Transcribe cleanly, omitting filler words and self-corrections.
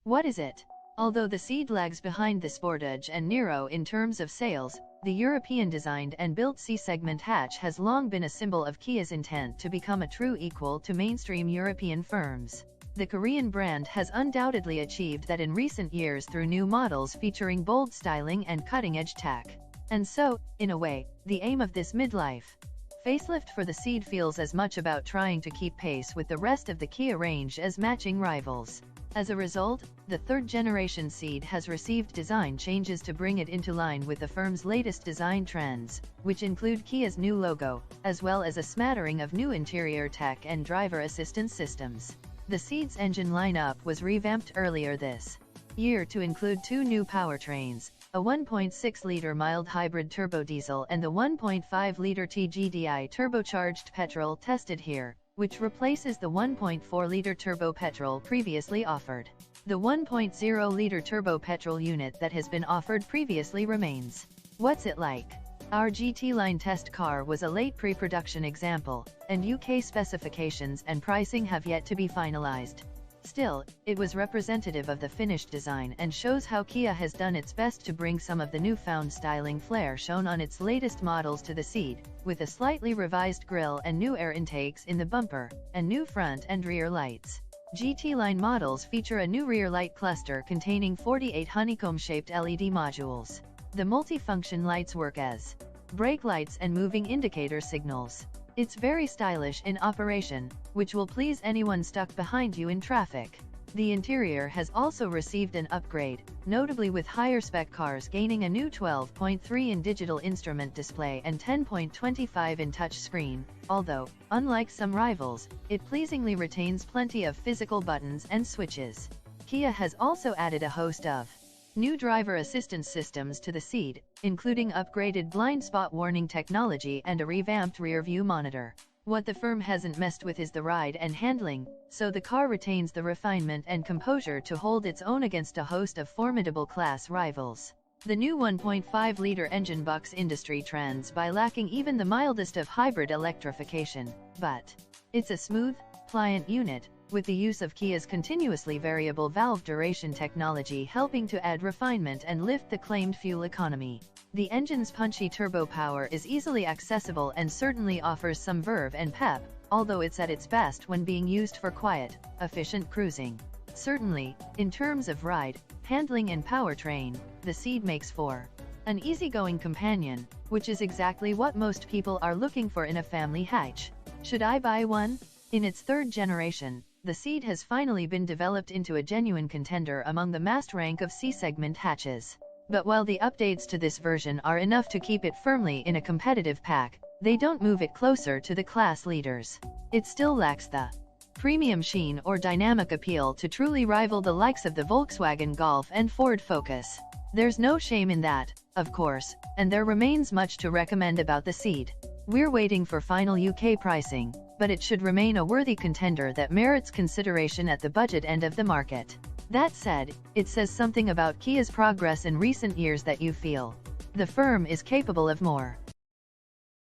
What is it? Although the Ceed lags behind the Sportage and Nero in terms of sales, the European-designed and built C-segment hatch has long been a symbol of Kia's intent to become a true equal to mainstream European firms. The Korean brand has undoubtedly achieved that in recent years through new models featuring bold styling and cutting-edge tech. And so, in a way, the aim of this midlife facelift for the Ceed feels as much about trying to keep pace with the rest of the Kia range as matching rivals. As a result, the third-generation Ceed has received design changes to bring it into line with the firm's latest design trends, which include Kia's new logo, as well as a smattering of new interior tech and driver assistance systems. The Ceed's engine lineup was revamped earlier this year to include two new powertrains, a 1.6-liter mild hybrid turbodiesel and the 1.5-liter T-GDI turbocharged petrol tested here, which replaces the 1.4-liter turbo petrol previously offered. The 1.0-liter turbo petrol unit that has been offered previously remains. What's it like? Our GT-Line test car was a late pre-production example, and UK specifications and pricing have yet to be finalized. Still, it was representative of the finished design and shows how Kia has done its best to bring some of the newfound styling flair shown on its latest models to the Ceed, with a slightly revised grille and new air intakes in the bumper, and new front and rear lights. GT-Line models feature a new rear light cluster containing 48 honeycomb-shaped LED modules. The multifunction lights work as brake lights and moving indicator signals. It's very stylish in operation, which will please anyone stuck behind you in traffic. The interior has also received an upgrade, notably with higher-spec cars gaining a new 12.3-in digital instrument display and 10.25-in touchscreen, although, unlike some rivals, it pleasingly retains plenty of physical buttons and switches. Kia has also added a host of new driver assistance systems to the Ceed, including upgraded blind spot warning technology and a revamped rear-view monitor. What the firm hasn't messed with is the ride and handling, so the car retains the refinement and composure to hold its own against a host of formidable class rivals. The new 1.5-liter engine bucks industry trends by lacking even the mildest of hybrid electrification, but it's a smooth, pliant unit, with the use of Kia's continuously variable valve duration technology helping to add refinement and lift the claimed fuel economy. The engine's punchy turbo power is easily accessible and certainly offers some verve and pep, although it's at its best when being used for quiet, efficient cruising. Certainly, in terms of ride, handling and powertrain, the Ceed makes for an easygoing companion, which is exactly what most people are looking for in a family hatch. Should I buy one? In its third generation, the Ceed has finally been developed into a genuine contender among the massed rank of C-segment hatches. But while the updates to this version are enough to keep it firmly in a competitive pack, they don't move it closer to the class leaders. It still lacks the premium sheen or dynamic appeal to truly rival the likes of the Volkswagen Golf and Ford Focus. There's no shame in that, of course, and there remains much to recommend about the Ceed. We're waiting for final UK pricing, but it should remain a worthy contender that merits consideration at the budget end of the market. That said, it says something about Kia's progress in recent years that you feel the firm is capable of more.